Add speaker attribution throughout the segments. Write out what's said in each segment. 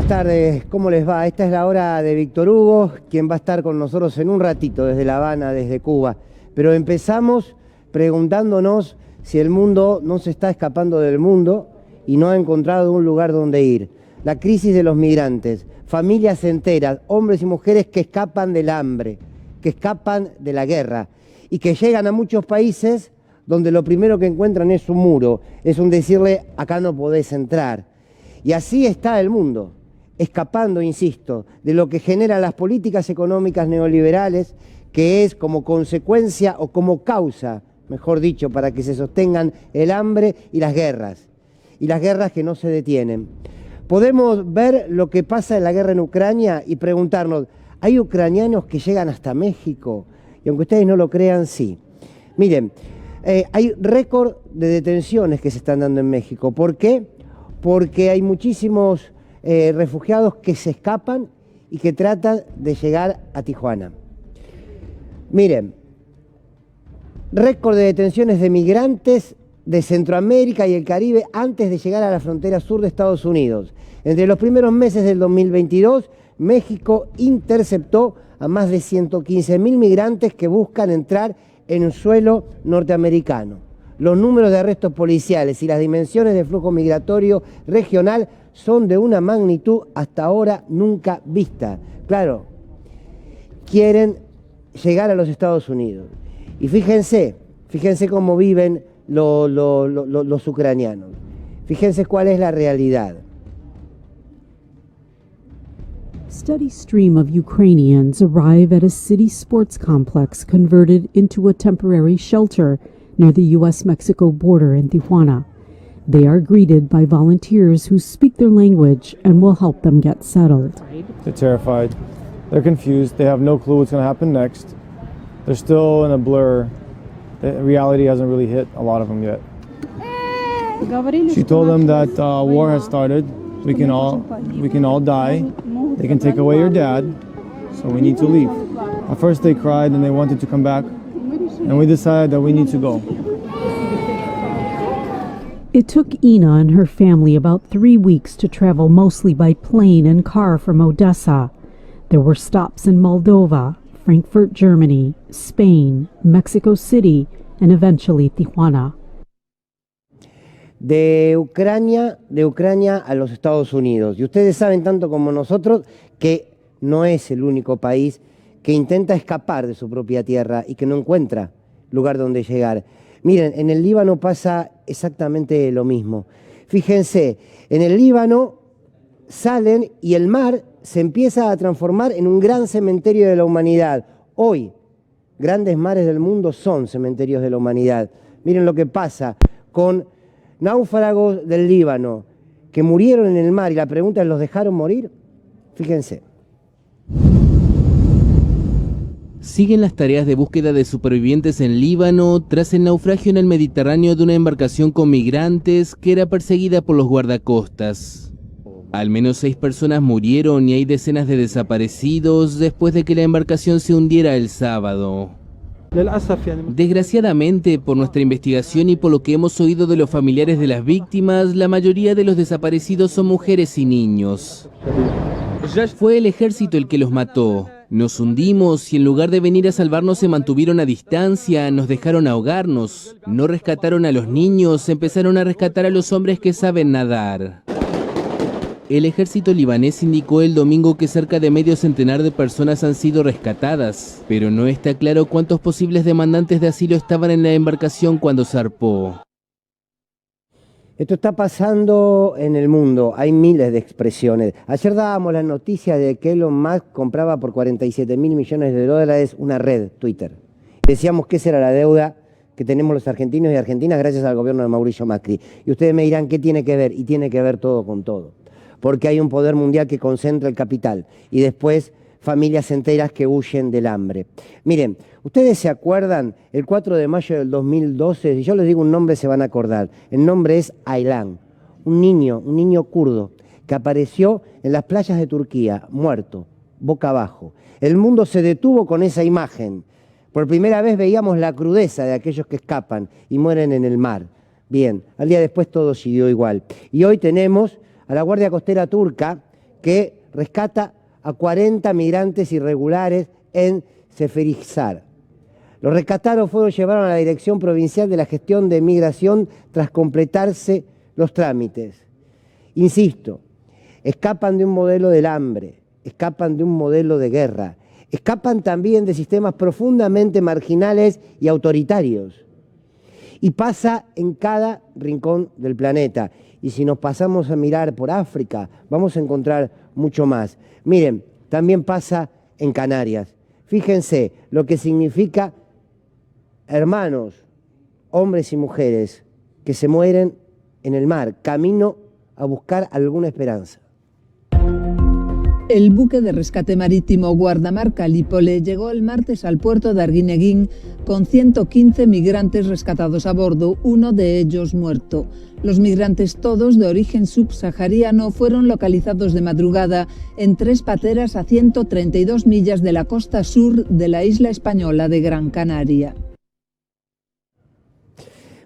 Speaker 1: Buenas tardes, ¿cómo les va? Esta es la hora de Víctor Hugo, quien va a estar con nosotros en un ratito desde La Habana, desde Cuba. Pero empezamos preguntándonos si el mundo no se está escapando del mundo y no ha encontrado un lugar donde ir. La crisis de los migrantes, familias enteras, hombres y mujeres que escapan del hambre, que escapan de la guerra y que llegan a muchos países donde lo primero que encuentran es un muro, es un decirle, acá no podés entrar. Y así está el mundo, escapando, insisto, de lo que generan las políticas económicas neoliberales, que es como consecuencia o como causa, mejor dicho, para que se sostengan el hambre y las guerras que no se detienen. Podemos ver lo que pasa en la guerra en Ucrania y preguntarnos, ¿hay ucranianos que llegan hasta México? Y aunque ustedes no lo crean, sí. Miren, hay récord de detenciones que se están dando en México. ¿Por qué? Porque hay muchísimos refugiados que se escapan y que tratan de llegar a Tijuana. Miren, récord de detenciones de migrantes de Centroamérica y el Caribe antes de llegar a la frontera sur de Estados Unidos. Entre los primeros meses del 2022, México interceptó a más de 115.000 migrantes que buscan entrar en un suelo norteamericano. Los números de arrestos policiales y las dimensiones del flujo migratorio regional son de una magnitud hasta ahora nunca vista. Claro, quieren llegar a los Estados Unidos. Y fíjense cómo viven los ucranianos. Fíjense cuál es la realidad.
Speaker 2: Steady stream of Ukrainians arrive at a city sports complex converted into a temporary shelter near the U.S.-Mexico border in Tijuana. They are greeted by volunteers who speak their language and will help them get settled.
Speaker 3: They're terrified. They're confused. They have no clue what's going to happen next. They're still in a blur. The reality hasn't really hit a lot of them yet. She told them that war has started. We can all die. They can take away your dad, so we need to leave. At first they cried and they wanted to come back, and we decided that we need to go.
Speaker 2: It took Ina and her family about 3 weeks to travel mostly by plane and car from Odessa. There were stops in Moldova, Frankfurt, Germany, Spain, Mexico City, and eventually Tijuana.
Speaker 1: De Ucrania a los Estados Unidos. Y ustedes saben tanto como nosotros que no es el único país que intenta escapar de su propia tierra y que no encuentra lugar donde llegar. Miren, en el Líbano pasa exactamente lo mismo. Fíjense, en el Líbano salen y el mar se empieza a transformar en un gran cementerio de la humanidad. Hoy, grandes mares del mundo son cementerios de la humanidad. Miren lo que pasa con náufragos del Líbano que murieron en el mar y la pregunta es, ¿los dejaron morir? Fíjense.
Speaker 4: Siguen las tareas de búsqueda de supervivientes en Líbano tras el naufragio en el Mediterráneo de una embarcación con migrantes que era perseguida por los guardacostas. Al menos 6 personas murieron y hay decenas de desaparecidos después de que la embarcación se hundiera el sábado. Desgraciadamente, por nuestra investigación y por lo que hemos oído de los familiares de las víctimas, la mayoría de los desaparecidos son mujeres y niños. Fue el ejército el que los mató. Nos hundimos y en lugar de venir a salvarnos se mantuvieron a distancia, nos dejaron ahogarnos. No rescataron a los niños, empezaron a rescatar a los hombres que saben nadar. El ejército libanés indicó el domingo que cerca de medio centenar de personas han sido rescatadas, pero no está claro cuántos posibles demandantes de asilo estaban en la embarcación cuando zarpó.
Speaker 1: Esto está pasando en el mundo, hay miles de expresiones. Ayer dábamos la noticia de que Elon Musk compraba por 47.000 millones de dólares una red, Twitter. Decíamos que esa era la deuda que tenemos los argentinos y argentinas gracias al gobierno de Mauricio Macri. Y ustedes me dirán, ¿qué tiene que ver? Y tiene que ver todo con todo. Porque hay un poder mundial que concentra el capital y después familias enteras que huyen del hambre. Miren, ustedes se acuerdan, el 4 de mayo del 2012, si yo les digo un nombre se van a acordar, el nombre es Aylan, un niño kurdo que apareció en las playas de Turquía, muerto, boca abajo. El mundo se detuvo con esa imagen. Por primera vez veíamos la crudeza de aquellos que escapan y mueren en el mar. Bien, al día después todo siguió igual. Y hoy tenemos a la Guardia Costera turca que rescata a 40 migrantes irregulares en Seferizar. Los rescatados fueron llevados a la Dirección Provincial de la Gestión de Migración tras completarse los trámites. Insisto, escapan de un modelo del hambre, escapan de un modelo de guerra, escapan también de sistemas profundamente marginales y autoritarios. Y pasa en cada rincón del planeta. Y si nos pasamos a mirar por África, vamos a encontrar mucho más. Miren, también pasa en Canarias. Fíjense lo que significa hermanos, hombres y mujeres, que se mueren en el mar, camino a buscar alguna esperanza.
Speaker 5: El buque de rescate marítimo Guardamar Calípole llegó el martes al puerto de Arguineguín con 115 migrantes rescatados a bordo, uno de ellos muerto. Los migrantes, todos de origen subsahariano, fueron localizados de madrugada en 3 pateras a 132 millas de la costa sur de la isla española de Gran Canaria.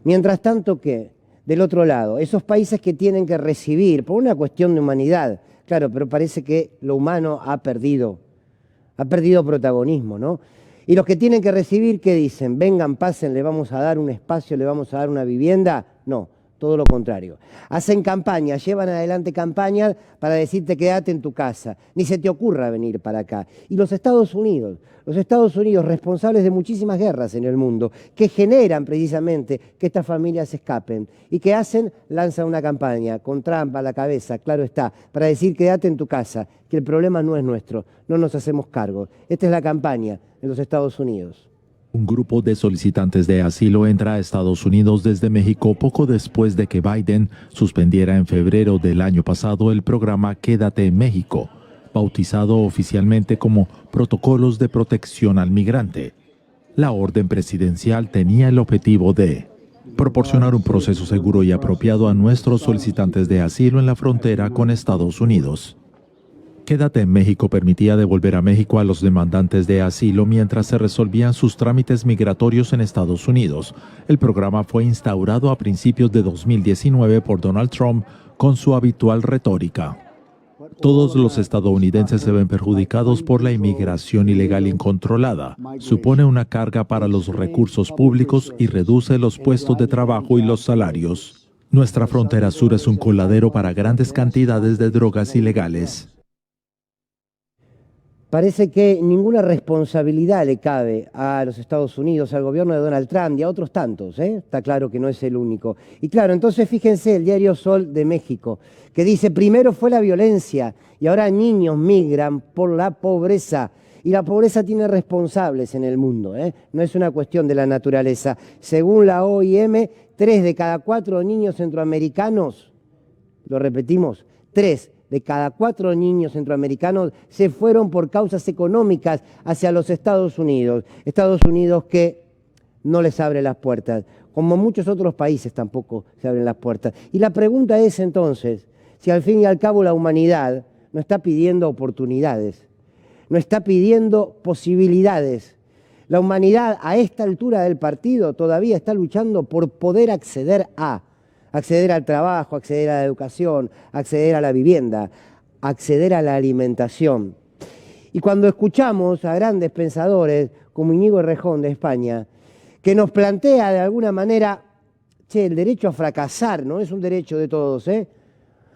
Speaker 1: Mientras tanto, ¿qué? Del otro lado, esos países que tienen que recibir, por una cuestión de humanidad, claro, pero parece que lo humano ha perdido protagonismo, ¿no? Y los que tienen que recibir, ¿qué dicen? Vengan, pasen, le vamos a dar un espacio, le vamos a dar una vivienda. No, todo lo contrario. Hacen campañas, llevan adelante campañas para decirte quédate en tu casa, ni se te ocurra venir para acá. Y los Estados Unidos, responsables de muchísimas guerras en el mundo, que generan precisamente que estas familias se escapen y que lanzan una campaña con Trump a la cabeza, claro está, para decir quédate en tu casa, que el problema no es nuestro, no nos hacemos cargo. Esta es la campaña en los Estados Unidos.
Speaker 6: Un grupo de solicitantes de asilo entra a Estados Unidos desde México poco después de que Biden suspendiera en febrero del año pasado el programa Quédate en México, bautizado oficialmente como Protocolos de Protección al Migrante. La orden presidencial tenía el objetivo de proporcionar un proceso seguro y apropiado a nuestros solicitantes de asilo en la frontera con Estados Unidos. Quédate en México permitía devolver a México a los demandantes de asilo mientras se resolvían sus trámites migratorios en Estados Unidos. El programa fue instaurado a principios de 2019 por Donald Trump con su habitual retórica. Todos los estadounidenses se ven perjudicados por la inmigración ilegal incontrolada. Supone una carga para los recursos públicos y reduce los puestos de trabajo y los salarios. Nuestra frontera sur es un coladero para grandes cantidades de drogas ilegales.
Speaker 1: Parece que ninguna responsabilidad le cabe a los Estados Unidos, al gobierno de Donald Trump y a otros tantos, ¿eh? Está claro que no es el único. Y claro, entonces fíjense el diario Sol de México, que dice, primero fue la violencia y ahora niños migran por la pobreza. Y la pobreza tiene responsables en el mundo, ¿eh? No es una cuestión de la naturaleza. Según la OIM, 3 de cada 4 niños centroamericanos, lo repetimos, 3 de cada 4 niños centroamericanos se fueron por causas económicas hacia los Estados Unidos. Estados Unidos que no les abre las puertas, como muchos otros países tampoco se abren las puertas. Y la pregunta es entonces, si al fin y al cabo la humanidad no está pidiendo oportunidades, no está pidiendo posibilidades. La humanidad a esta altura del partido todavía está luchando por poder acceder al trabajo, acceder a la educación, acceder a la vivienda, acceder a la alimentación. Y cuando escuchamos a grandes pensadores como Íñigo Errejón de España, que nos plantea de alguna manera, el derecho a fracasar no es un derecho de todos, ¿eh?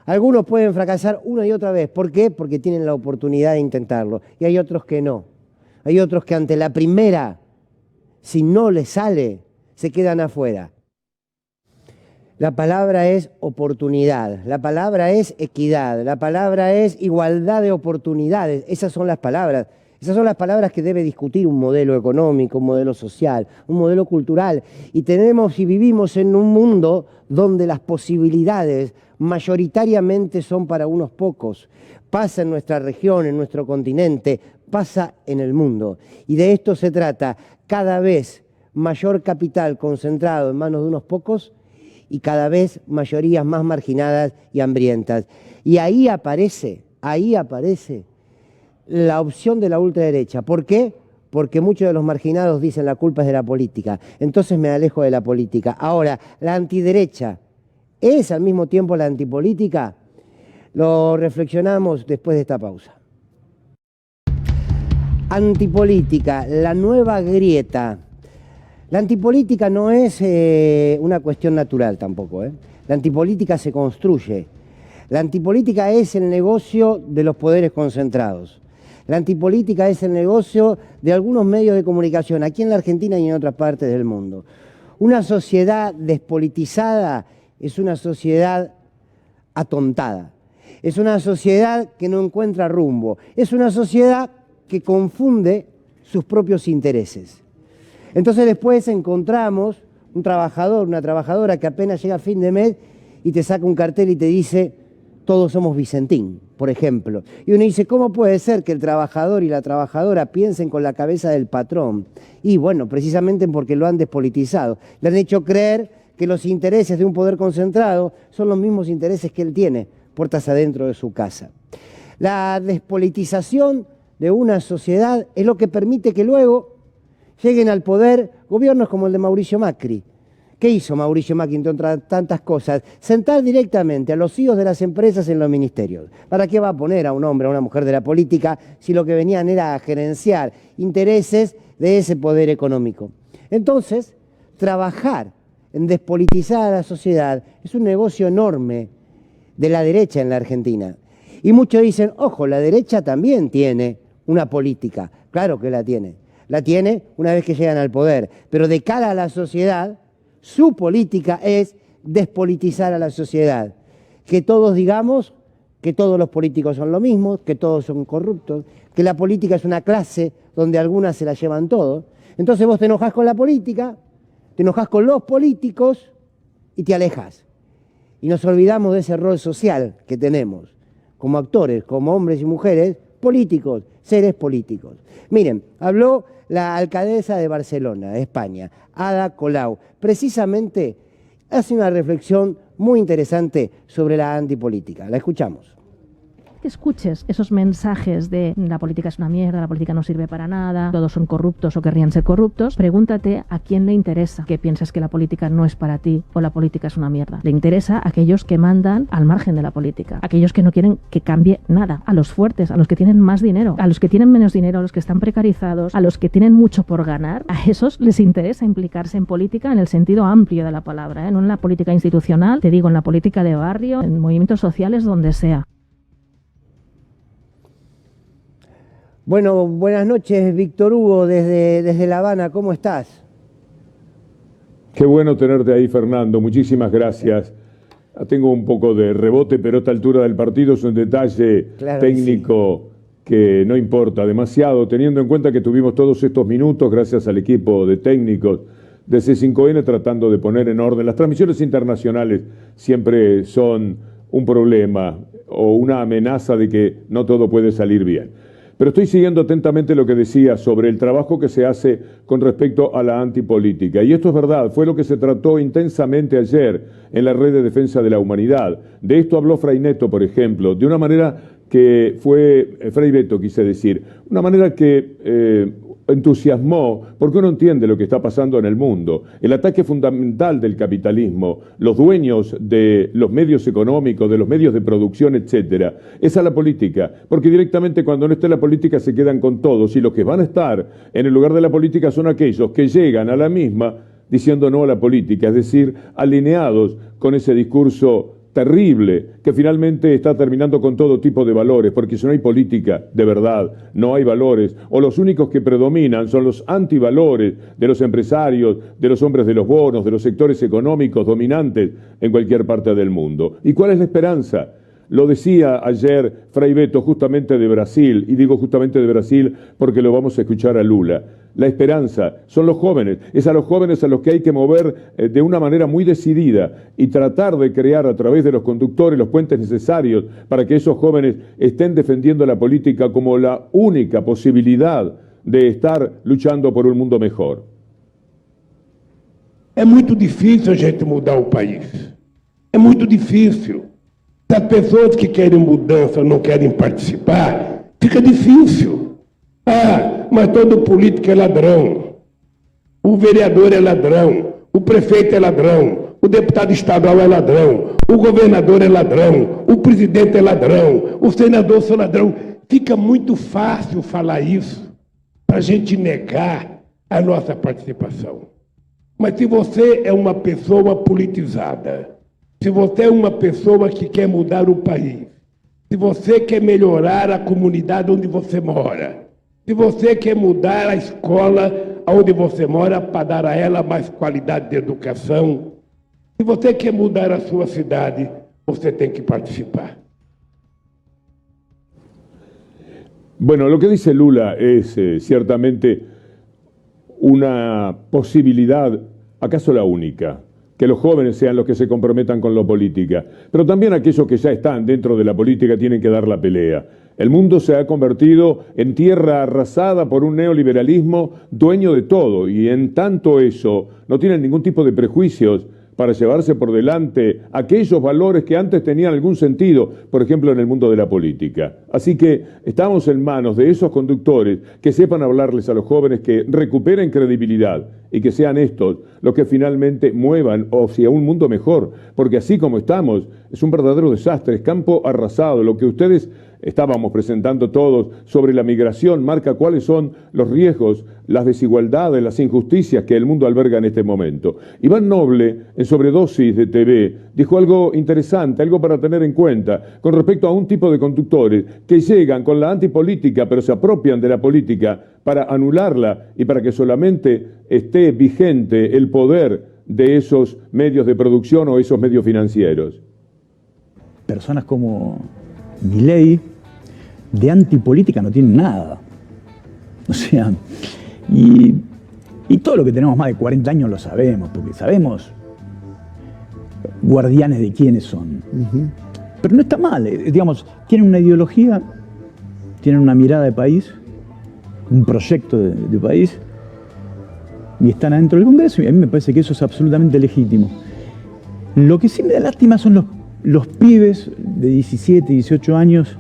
Speaker 1: Algunos pueden fracasar una y otra vez. ¿Por qué? Porque tienen la oportunidad de intentarlo. Y hay otros que no. Hay otros que ante la primera, si no les sale, se quedan afuera. La palabra es oportunidad, la palabra es equidad, la palabra es igualdad de oportunidades. Esas son las palabras que debe discutir un modelo económico, un modelo social, un modelo cultural. Y vivimos en un mundo donde las posibilidades mayoritariamente son para unos pocos. Pasa en nuestra región, en nuestro continente, pasa en el mundo. Y de esto se trata, cada vez mayor capital concentrado en manos de unos pocos y cada vez mayorías más marginadas y hambrientas. Y ahí aparece la opción de la ultraderecha. ¿Por qué? Porque muchos de los marginados dicen la culpa es de la política. Entonces me alejo de la política. Ahora, la antiderecha es al mismo tiempo la antipolítica. Lo reflexionamos después de esta pausa. Antipolítica, la nueva grieta. La antipolítica no es una cuestión natural tampoco, ¿eh? La antipolítica se construye. La antipolítica es el negocio de los poderes concentrados. La antipolítica es el negocio de algunos medios de comunicación, aquí en la Argentina y en otras partes del mundo. Una sociedad despolitizada es una sociedad atontada. Es una sociedad que no encuentra rumbo. Es una sociedad que confunde sus propios intereses. Entonces después encontramos un trabajador, una trabajadora que apenas llega a fin de mes y te saca un cartel y te dice: todos somos Vicentín, por ejemplo. Y uno dice: ¿cómo puede ser que el trabajador y la trabajadora piensen con la cabeza del patrón? Y bueno, precisamente porque lo han despolitizado. Le han hecho creer que los intereses de un poder concentrado son los mismos intereses que él tiene, puertas adentro de su casa. La despolitización de una sociedad es lo que permite que luego lleguen al poder gobiernos como el de Mauricio Macri. ¿Qué hizo Mauricio Macri, entre tantas cosas? Sentar directamente a los CEOs de las empresas en los ministerios. ¿Para qué va a poner a un hombre, a una mujer de la política, si lo que venían era a gerenciar intereses de ese poder económico? Entonces, trabajar en despolitizar a la sociedad es un negocio enorme de la derecha en la Argentina. Y muchos dicen: ojo, la derecha también tiene una política. Claro que la tiene. La tiene una vez que llegan al poder. Pero de cara a la sociedad, su política es despolitizar a la sociedad. Que todos digamos que todos los políticos son lo mismo, que todos son corruptos, que la política es una clase donde algunas se la llevan todo. Entonces vos te enojás con la política, te enojás con los políticos y te alejas. Y nos olvidamos de ese rol social que tenemos como actores, como hombres y mujeres, políticos, seres políticos. Miren, habló la alcaldesa de Barcelona, España, Ada Colau. Precisamente hace una reflexión muy interesante sobre la antipolítica. La escuchamos.
Speaker 7: Que escuches esos mensajes de la política es una mierda, la política no sirve para nada, todos son corruptos o querrían ser corruptos, pregúntate a quién le interesa que pienses que la política no es para ti o la política es una mierda. Le interesa a aquellos que mandan al margen de la política, aquellos que no quieren que cambie nada, a los fuertes, a los que tienen más dinero, a los que tienen menos dinero, a los que están precarizados, a los que tienen mucho por ganar. A esos les interesa implicarse en política en el sentido amplio de la palabra, no en la política institucional, te digo, en la política de barrio, en movimientos sociales, donde sea.
Speaker 1: Bueno, buenas noches, Víctor Hugo, desde La Habana. ¿Cómo estás?
Speaker 8: Qué bueno tenerte ahí, Fernando. Muchísimas gracias. Tengo un poco de rebote, pero a esta altura del partido es un detalle técnico que no importa demasiado, teniendo en cuenta que tuvimos todos estos minutos gracias al equipo de técnicos de C5N tratando de poner en orden. Las transmisiones internacionales siempre son un problema o una amenaza de que no todo puede salir bien. Pero estoy siguiendo atentamente lo que decía sobre el trabajo que se hace con respecto a la antipolítica. Y esto es verdad, fue lo que se trató intensamente ayer en la Red de Defensa de la Humanidad. De esto habló Fray Neto, por ejemplo, de una manera que fue, Fray Beto quise decir, una manera que entusiasmó, porque uno entiende lo que está pasando en el mundo. El ataque fundamental del capitalismo, los dueños de los medios económicos, de los medios de producción, etcétera, es a la política, porque directamente cuando no esté la política se quedan con todos, y los que van a estar en el lugar de la política son aquellos que llegan a la misma diciendo no a la política, es decir, alineados con ese discurso terrible que finalmente está terminando con todo tipo de valores, porque si no hay política de verdad, no hay valores, o los únicos que predominan son los antivalores de los empresarios, de los hombres de los bonos, de los sectores económicos dominantes en cualquier parte del mundo. ¿Y cuál es la esperanza? Lo decía ayer Fray Beto justamente de Brasil, y digo justamente de Brasil porque lo vamos a escuchar a Lula. La esperanza son los jóvenes, es a los jóvenes a los que hay que mover de una manera muy decidida y tratar de crear a través de los conductores los puentes necesarios para que esos jóvenes estén defendiendo la política como la única posibilidad de estar luchando por un mundo mejor.
Speaker 9: É muito difícil a gente mudar o país. É muito difícil. Se as pessoas que querem mudança não querem participar, fica difícil. Ah, mas todo político é ladrão. O vereador é ladrão. O prefeito é ladrão. O deputado estadual é ladrão. o governador é ladrão, o presidente é ladrão, o senador é ladrão. Fica muito fácil falar isso para a gente negar a nossa participação. Mas se você é uma pessoa politizada, se você é uma pessoa que quer mudar o país, se você quer melhorar a comunidade onde você mora, se você quer mudar a escola onde você mora para dar a ela mais qualidade de educação, se você quer mudar a sua cidade, você tem que participar.
Speaker 8: Bueno, lo que dice Lula es ciertamente una posibilidad, acaso la única, que los jóvenes sean los que se comprometan con la política, pero también aquellos que ya están dentro de la política tienen que dar la pelea. El mundo se ha convertido en tierra arrasada por un neoliberalismo dueño de todo, y en tanto eso no tienen ningún tipo de prejuicios para llevarse por delante aquellos valores que antes tenían algún sentido, por ejemplo, en el mundo de la política. Así que estamos en manos de esos conductores que sepan hablarles a los jóvenes, que recuperen credibilidad y que sean estos los que finalmente muevan hacia un mundo mejor, porque así como estamos, es un verdadero desastre, es campo arrasado. Lo que ustedes estábamos presentando todos sobre la migración marca cuáles son los riesgos, las desigualdades, las injusticias que el mundo alberga en este momento. Iván Noble, en Sobredosis de TV, dijo algo interesante, algo para tener en cuenta, con respecto a un tipo de conductores que llegan con la antipolítica, pero se apropian de la política para anularla y para que solamente esté vigente el poder de esos medios de producción o esos medios financieros.
Speaker 10: Personas como Milei, de antipolítica no tienen nada. O sea, y todo lo que tenemos más de 40 años lo sabemos, porque sabemos guardianes de quiénes son. Pero no está mal, digamos, tienen una ideología, tienen una mirada de país, un proyecto de país, y están adentro del Congreso, y a mí me parece que eso es absolutamente legítimo. Lo que sí me da lástima son los pibes de 17, 18 años,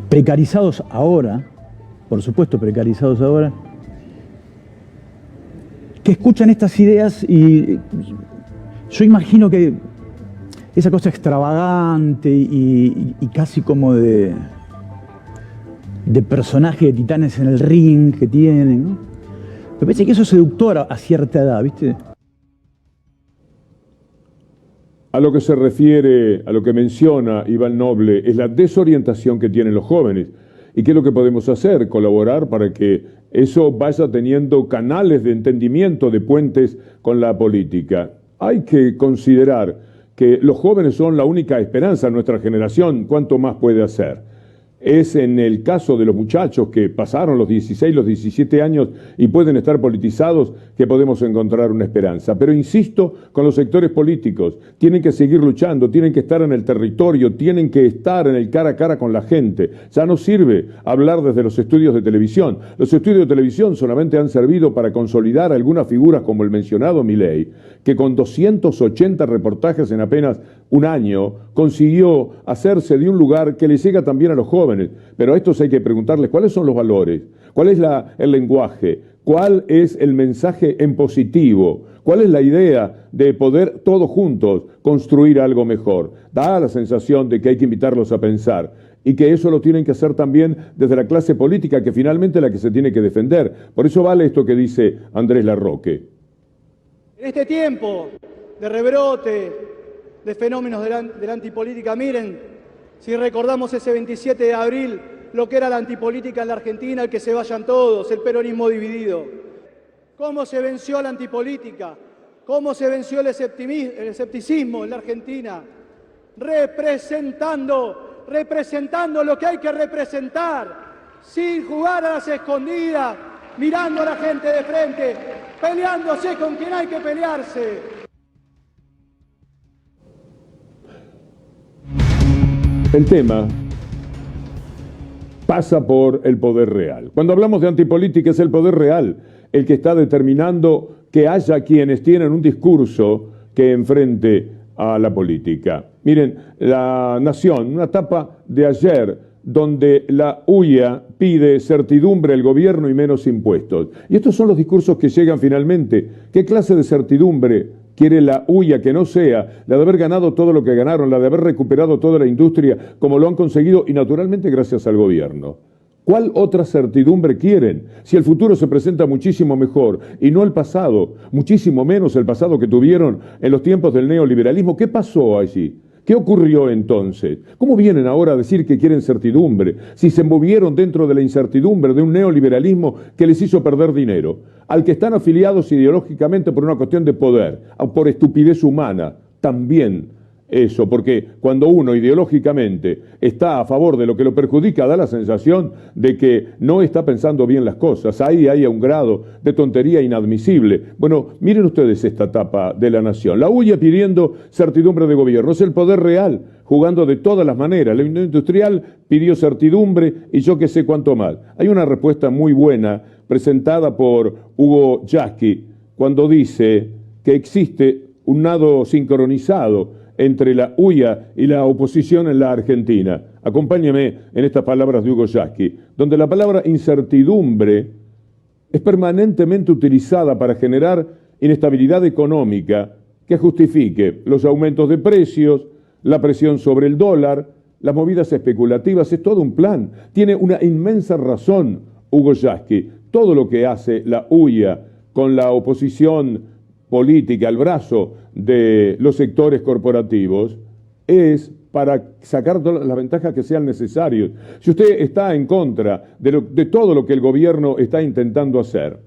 Speaker 10: precarizados ahora, por supuesto precarizados ahora, que escuchan estas ideas y yo imagino que esa cosa extravagante y casi como de personaje de Titanes en el ring que tienen, ¿no? Me parece que eso es seductor a cierta edad, ¿viste?
Speaker 8: A lo que se refiere, a lo que menciona Iván Noble, es la desorientación que tienen los jóvenes. ¿Y qué es lo que podemos hacer? Colaborar para que eso vaya teniendo canales de entendimiento, de puentes con la política. Hay que considerar que los jóvenes son la única esperanza de nuestra generación. ¿Cuánto más puede hacer? Es en el caso de los muchachos que pasaron los 16, los 17 años y pueden estar politizados que podemos encontrar una esperanza. Pero insisto con los sectores políticos, tienen que seguir luchando, tienen que estar en el territorio, tienen que estar en el cara a cara con la gente. Ya no sirve hablar desde los estudios de televisión. Los estudios de televisión solamente han servido para consolidar algunas figuras como el mencionado Milei, que con 280 reportajes en apenas un año consiguió hacerse de un lugar que le llega también a los jóvenes. Pero a estos hay que preguntarles cuáles son los valores, cuál es el lenguaje, cuál es el mensaje en positivo, cuál es la idea de poder todos juntos construir algo mejor. Da la sensación de que hay que invitarlos a pensar y que eso lo tienen que hacer también desde la clase política, que finalmente es la que se tiene que defender. Por eso vale esto que dice Andrés Larroque.
Speaker 11: En este tiempo de rebrote, de fenómenos de la antipolítica, miren, si recordamos ese 27 de abril, lo que era la antipolítica en la Argentina, el que se vayan todos, el peronismo dividido. ¿Cómo se venció la antipolítica? ¿Cómo se venció el escepticismo en la Argentina? Representando lo que hay que representar, sin jugar a las escondidas, mirando a la gente de frente, peleándose con quien hay que pelearse.
Speaker 8: El tema pasa por el poder real. Cuando hablamos de antipolítica es el poder real el que está determinando que haya quienes tienen un discurso que enfrente a la política. Miren, La Nación, una tapa de ayer donde la UIA pide certidumbre al gobierno y menos impuestos. Y estos son los discursos que llegan finalmente. ¿Qué clase de certidumbre quiere la huya que no sea la de haber ganado todo lo que ganaron, la de haber recuperado toda la industria como lo han conseguido y naturalmente gracias al gobierno. ¿Cuál otra certidumbre quieren? Si el futuro se presenta muchísimo mejor y no el pasado, muchísimo menos el pasado que tuvieron en los tiempos del neoliberalismo, ¿qué pasó allí? ¿Qué ocurrió entonces? ¿Cómo vienen ahora a decir que quieren certidumbre si se movieron dentro de la incertidumbre de un neoliberalismo que les hizo perder dinero? Al que están afiliados ideológicamente por una cuestión de poder, o por estupidez humana, también eso, porque cuando uno ideológicamente está a favor de lo que lo perjudica, da la sensación de que no está pensando bien las cosas. Ahí hay un grado de tontería inadmisible. Bueno, miren ustedes esta etapa de la nación. La huya pidiendo certidumbre de gobierno. Es el poder real, jugando de todas las maneras. La Unión Industrial pidió certidumbre y yo qué sé cuánto más. Hay una respuesta muy buena presentada por Hugo Yasky cuando dice que existe un nado sincronizado entre la huya y la oposición en la Argentina. Acompáñeme en estas palabras de Hugo Yasky, donde la palabra incertidumbre es permanentemente utilizada para generar inestabilidad económica que justifique los aumentos de precios, la presión sobre el dólar, las movidas especulativas. Es todo un plan. Tiene una inmensa razón Hugo Yasky. Todo lo que hace la huya con la oposición política al brazo de los sectores corporativos es para sacar todas las ventajas que sean necesarias. Si usted está en contra de todo lo que el gobierno está intentando hacer,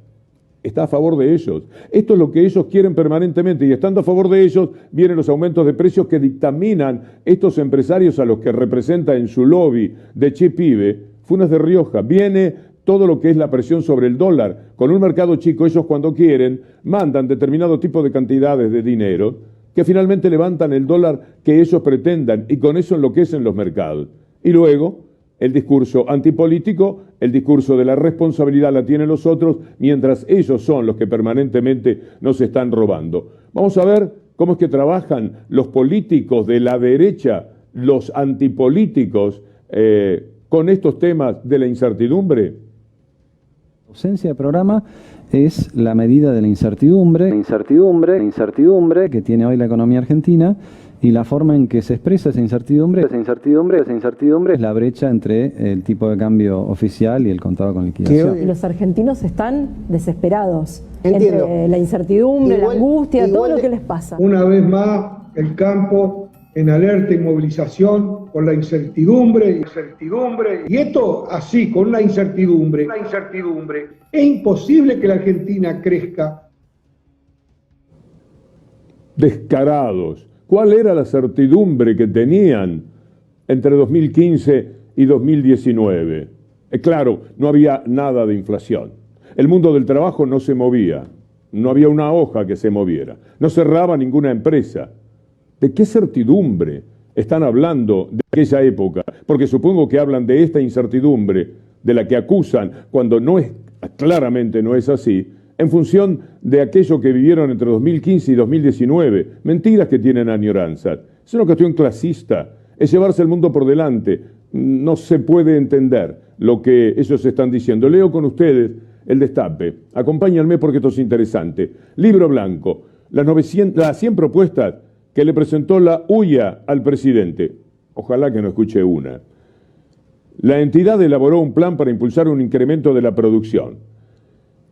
Speaker 8: está a favor de ellos. Esto es lo que ellos quieren permanentemente y estando a favor de ellos vienen los aumentos de precios que dictaminan estos empresarios a los que representa en su lobby de Che Pibe, Funes de Rioja. Viene todo lo que es la presión sobre el dólar. Con un mercado chico, ellos cuando quieren mandan determinado tipo de cantidades de dinero que finalmente levantan el dólar que ellos pretendan y con eso enloquecen los mercados. Y luego el discurso antipolítico, el discurso de la responsabilidad la tienen los otros, mientras ellos son los que permanentemente nos están robando. Vamos a ver cómo es que trabajan los políticos de la derecha, los antipolíticos, con estos temas de la incertidumbre.
Speaker 12: La ausencia de programa es la medida de la incertidumbre que tiene hoy la economía argentina y la forma en que se expresa esa incertidumbre es la brecha entre el tipo de cambio oficial y el contado con liquidación.
Speaker 13: Los argentinos están desesperados.
Speaker 1: Entiendo.
Speaker 13: Entre la incertidumbre, la angustia, todo lo que les pasa.
Speaker 14: Una vez más, el campo en alerta y movilización por la incertidumbre. Y esto así, con una incertidumbre. Es imposible que la Argentina crezca.
Speaker 8: Descarados. ¿Cuál era la certidumbre que tenían entre 2015 y 2019? Claro, no había nada de inflación. El mundo del trabajo no se movía. No había una hoja que se moviera. No cerraba ninguna empresa. ¿De qué certidumbre están hablando de aquella época? Porque supongo que hablan de esta incertidumbre de la que acusan cuando claramente no es así, en función de aquello que vivieron entre 2015 y 2019. Mentiras que tienen añoranzas. Es una cuestión clasista. Es llevarse el mundo por delante. No se puede entender lo que ellos están diciendo. Leo con ustedes el destape. Acompáñenme porque esto es interesante. Libro blanco. Las 100 propuestas que le presentó la huya al presidente. Ojalá que no escuche una. La entidad elaboró un plan para impulsar un incremento de la producción.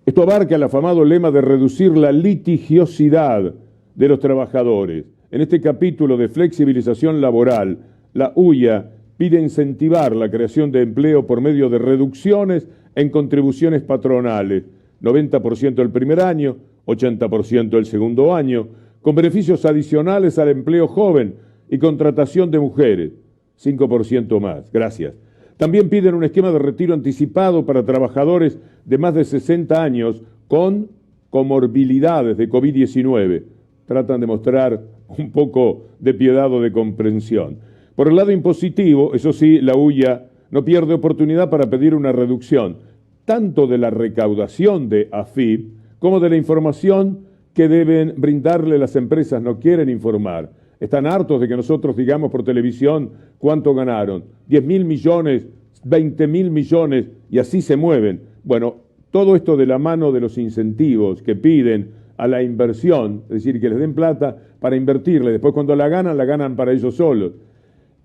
Speaker 8: Esto abarca el afamado lema de reducir la litigiosidad de los trabajadores. En este capítulo de flexibilización laboral, la huya pide incentivar la creación de empleo por medio de reducciones en contribuciones patronales, 90% el primer año, 80% el segundo año, con beneficios adicionales al empleo joven y contratación de mujeres, 5% más. Gracias. También piden un esquema de retiro anticipado para trabajadores de más de 60 años con comorbilidades de COVID-19. Tratan de mostrar un poco de piedad o de comprensión. Por el lado impositivo, eso sí, la huya no pierde oportunidad para pedir una reducción, tanto de la recaudación de AFIP como de la información que deben brindarle las empresas. No quieren informar. Están hartos de que nosotros digamos por televisión cuánto ganaron. 10.000 millones, 20.000 millones, y así se mueven. Bueno, todo esto de la mano de los incentivos que piden a la inversión, es decir, que les den plata para invertirle, después cuando la ganan para ellos solos.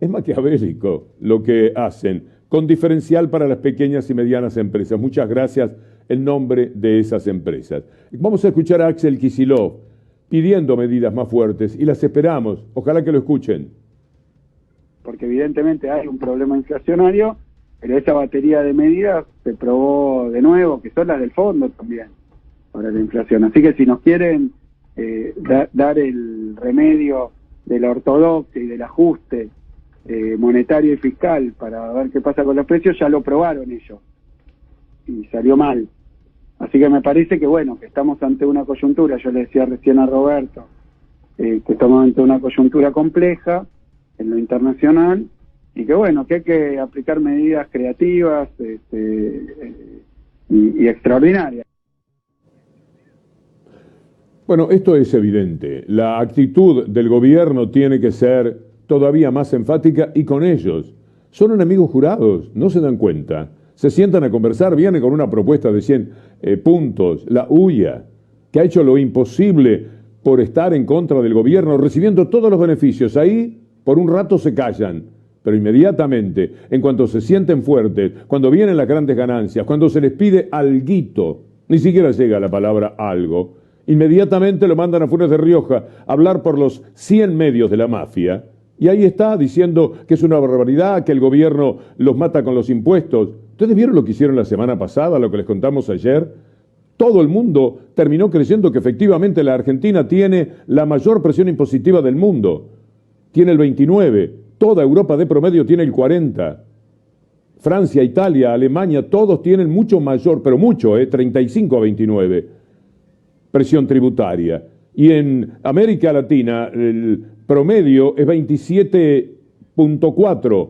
Speaker 8: Es maquiavélico lo que hacen, con diferencial para las pequeñas y medianas empresas. Muchas gracias en nombre de esas empresas. Vamos a escuchar a Axel Kicillof pidiendo medidas más fuertes y las esperamos. Ojalá que lo escuchen.
Speaker 15: Porque evidentemente hay un problema inflacionario, pero esa batería de medidas se probó de nuevo, que son las del fondo también, para la inflación. Así que si nos quieren dar el remedio de la ortodoxia y del ajuste monetario y fiscal para ver qué pasa con los precios, ya lo probaron ellos y salió mal. Así que me parece que bueno, que estamos ante una coyuntura, yo le decía recién a Roberto, que estamos ante una coyuntura compleja en lo internacional y que bueno, que hay que aplicar medidas creativas y extraordinarias.
Speaker 8: Bueno, esto es evidente. La actitud del gobierno tiene que ser todavía más enfática y con ellos. Son enemigos jurados, no se dan cuenta. Se sientan a conversar, vienen con una propuesta de 100 puntos, la UIA, que ha hecho lo imposible por estar en contra del gobierno, recibiendo todos los beneficios. Ahí, por un rato se callan, pero inmediatamente, en cuanto se sienten fuertes, cuando vienen las grandes ganancias, cuando se les pide alguito, ni siquiera llega la palabra algo, inmediatamente lo mandan a Funes de Rioja a hablar por los 100 medios de la mafia, y ahí está diciendo que es una barbaridad, que el gobierno los mata con los impuestos. ¿Ustedes vieron lo que hicieron la semana pasada, lo que les contamos ayer? Todo el mundo terminó creyendo que efectivamente la Argentina tiene la mayor presión impositiva del mundo. Tiene el 29%, toda Europa de promedio tiene el 40%. Francia, Italia, Alemania, todos tienen mucho mayor, pero mucho, 35 a 29, presión tributaria. Y en América Latina el promedio es 27.4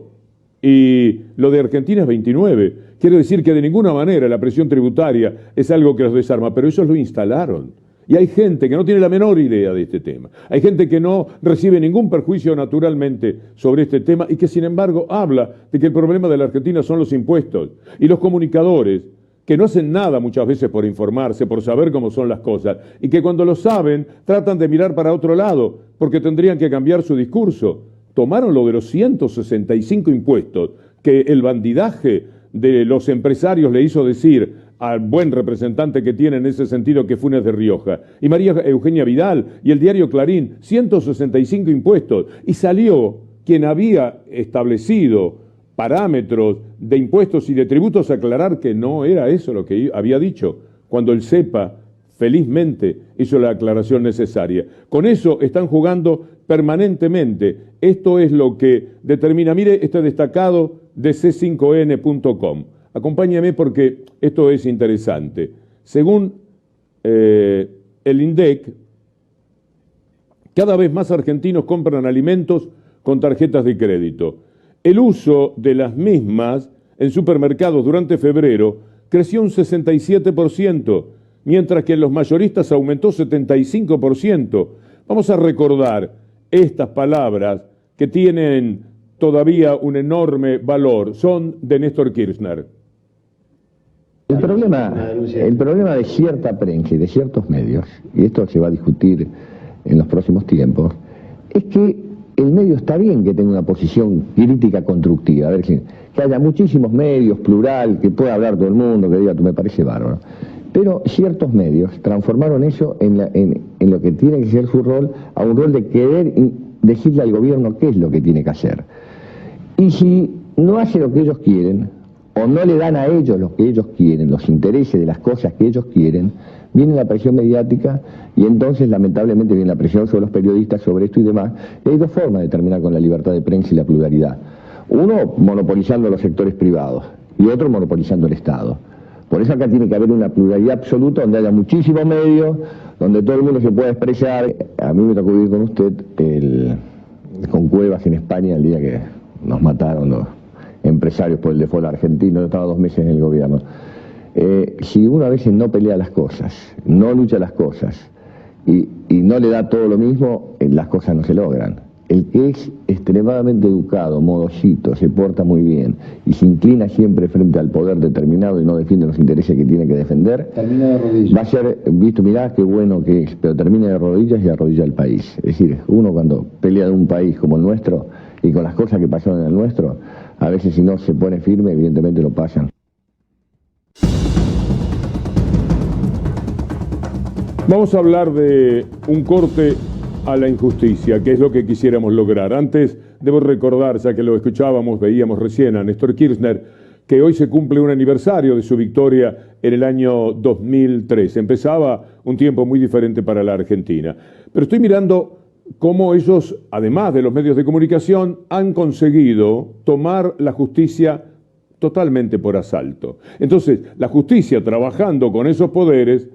Speaker 8: y lo de Argentina es 29. Quiere decir que de ninguna manera la presión tributaria es algo que los desarma, pero ellos lo instalaron. Y hay gente que no tiene la menor idea de este tema. Hay gente que no recibe ningún perjuicio naturalmente sobre este tema y que sin embargo habla de que el problema de la Argentina son los impuestos. Y los comunicadores, que no hacen nada muchas veces por informarse, por saber cómo son las cosas, y que cuando lo saben tratan de mirar para otro lado, porque tendrían que cambiar su discurso. Tomaron lo de los 165 impuestos que el bandidaje de los empresarios le hizo decir al buen representante que tiene en ese sentido, que Funes de Rioja, y María Eugenia Vidal, y el diario Clarín, 165 impuestos, y salió quien había establecido parámetros de impuestos y de tributos a aclarar que no era eso lo que había dicho, cuando el CEPA felizmente hizo la aclaración necesaria. Con eso están jugando permanentemente. Esto es lo que determina. Mire este destacado de c5n.com. Acompáñame porque esto es interesante. Según el INDEC, cada vez más argentinos compran alimentos con tarjetas de crédito. El uso de las mismas en supermercados durante febrero creció un 67%, mientras que en los mayoristas aumentó 75%. Vamos a recordar estas palabras que tienen todavía un enorme valor. Son de Néstor Kirchner.
Speaker 16: El problema de cierta prensa y de ciertos medios, y esto se va a discutir en los próximos tiempos, es que el medio está bien que tenga una posición crítica constructiva, a ver, que haya muchísimos medios, plural, que pueda hablar todo el mundo, que diga, tú me parece bárbaro. Pero ciertos medios transformaron eso en lo que tiene que ser su rol, a un rol de querer decirle al gobierno qué es lo que tiene que hacer. Y si no hace lo que ellos quieren, o no le dan a ellos lo que ellos quieren, los intereses de las cosas que ellos quieren, viene la presión mediática y entonces lamentablemente viene la presión sobre los periodistas sobre esto y demás. Y hay dos formas de terminar con la libertad de prensa y la pluralidad. Uno, monopolizando los sectores privados, y otro, monopolizando el Estado. Por eso acá tiene que haber una pluralidad absoluta donde haya muchísimos medios, donde todo el mundo se pueda expresar. A mí me tocó vivir con usted con Cuevas en España el día que nos mataron los empresarios por el default argentino. Yo estaba 2 meses en el gobierno. Si uno a veces no pelea las cosas, no lucha las cosas y no le da todo lo mismo, las cosas no se logran. el que es extremadamente educado, modosito, se porta muy bien y se inclina siempre frente al poder determinado y no defiende los intereses que tiene que defender,
Speaker 17: termina de rodillas.
Speaker 16: Va a ser visto, mirá qué bueno que es, pero termina de rodillas y arrodilla al país. Es decir, uno cuando pelea de un país como el nuestro y con las cosas que pasaron en el nuestro, a veces si no se pone firme, evidentemente lo pasan.
Speaker 8: Vamos a hablar de un corte a la injusticia, que es lo que quisiéramos lograr. Antes, debo recordar, ya que lo escuchábamos, veíamos recién a Néstor Kirchner, que hoy se cumple un aniversario de su victoria en el año 2003. Empezaba un tiempo muy diferente para la Argentina. Pero estoy mirando cómo ellos, además de los medios de comunicación, han conseguido tomar la justicia totalmente por asalto. Entonces, la justicia, trabajando con esos poderes,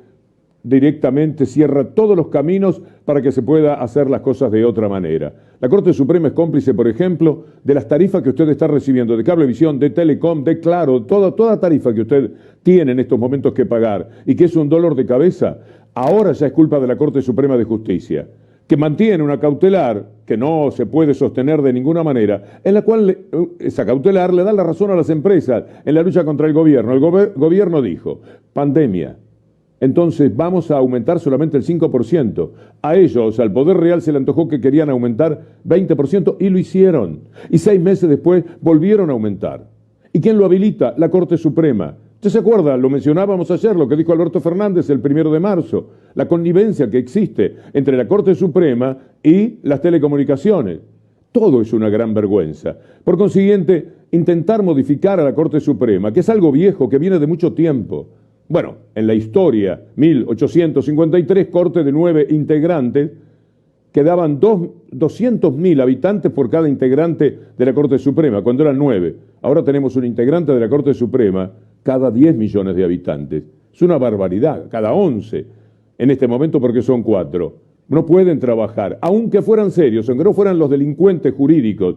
Speaker 8: directamente cierra todos los caminos para que se pueda hacer las cosas de otra manera. La Corte Suprema es cómplice, por ejemplo, de las tarifas que usted está recibiendo de Cablevisión, de Telecom, de Claro, toda tarifa que usted tiene en estos momentos que pagar y que es un dolor de cabeza, ahora ya es culpa de la Corte Suprema de Justicia, que mantiene una cautelar que no se puede sostener de ninguna manera, en la cual esa cautelar le da la razón a las empresas en la lucha contra el gobierno. El gobierno dijo, pandemia, entonces vamos a aumentar solamente el 5%. A ellos, al Poder Real, se le antojó que querían aumentar 20% y lo hicieron. Y 6 meses después volvieron a aumentar. ¿Y quién lo habilita? La Corte Suprema. ¿Usted se acuerda? Lo mencionábamos ayer, lo que dijo Alberto Fernández el 1 de marzo. La connivencia que existe entre la Corte Suprema y las telecomunicaciones. Todo es una gran vergüenza. Por consiguiente, intentar modificar a la Corte Suprema, que es algo viejo, que viene de mucho tiempo. Bueno, en la historia, 1853, corte de 9 integrantes, que daban 200.000 habitantes por cada integrante de la Corte Suprema, cuando eran 9. Ahora tenemos un integrante de la Corte Suprema cada 10 millones de habitantes. Es una barbaridad, cada 11 en este momento porque son 4. No pueden trabajar, aunque fueran serios, aunque no fueran los delincuentes jurídicos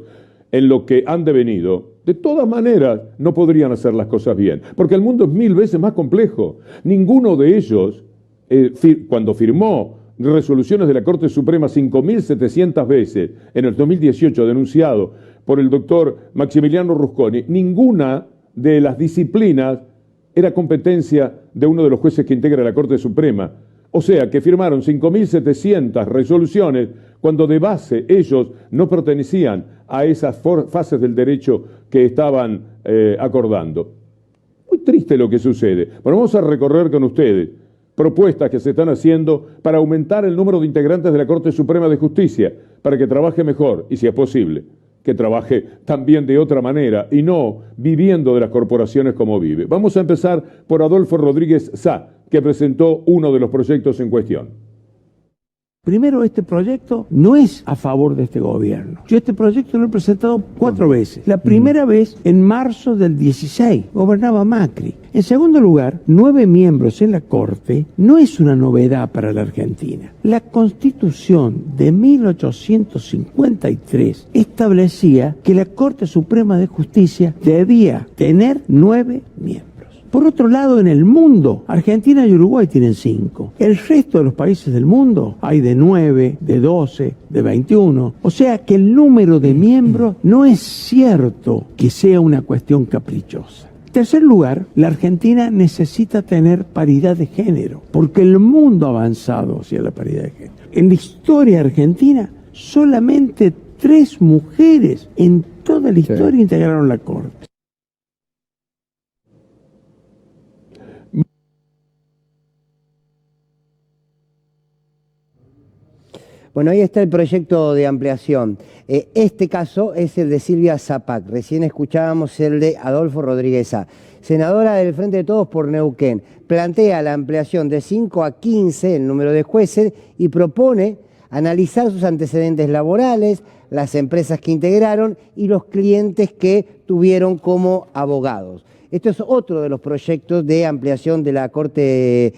Speaker 8: en lo que han devenido, de todas maneras no podrían hacer las cosas bien, porque el mundo es 1000 veces más complejo. Ninguno de ellos, cuando firmó resoluciones de la Corte Suprema 5.700 veces en el 2018, denunciado por el doctor Maximiliano Rusconi, ninguna de las disciplinas era competencia de uno de los jueces que integra la Corte Suprema. O sea, que firmaron 5.700 resoluciones cuando de base ellos no pertenecían a esas fases del derecho que estaban acordando. Muy triste lo que sucede. Bueno, vamos a recorrer con ustedes propuestas que se están haciendo para aumentar el número de integrantes de la Corte Suprema de Justicia, para que trabaje mejor y, si es posible, que trabaje también de otra manera y no viviendo de las corporaciones como vive. Vamos a empezar por Adolfo Rodríguez Sá, que presentó uno de los proyectos en cuestión.
Speaker 18: Primero, este proyecto no es a favor de este gobierno. Yo este proyecto lo he presentado 4 veces. La primera vez en marzo del 16, gobernaba Macri. En segundo lugar, 9 miembros en la Corte no es una novedad para la Argentina. La Constitución de 1853 establecía que la Corte Suprema de Justicia debía tener 9 miembros. Por otro lado, en el mundo, Argentina y Uruguay tienen 5. El resto de los países del mundo hay de 9, de 12, de 21. O sea que el número de miembros no es cierto que sea una cuestión caprichosa. En tercer lugar, la Argentina necesita tener paridad de género, porque el mundo ha avanzado hacia la paridad de género. En la historia argentina, solamente 3 mujeres en toda la historia integraron la Corte.
Speaker 1: Bueno, ahí está el proyecto de ampliación. Este caso es el de Silvia Zapac. Recién escuchábamos el de Adolfo Rodríguez Sá, senadora del Frente de Todos por Neuquén. Plantea la ampliación de 5 a 15 el número de jueces y propone analizar sus antecedentes laborales, las empresas que integraron y los clientes que tuvieron como abogados. Esto es otro de los proyectos de ampliación de la Corte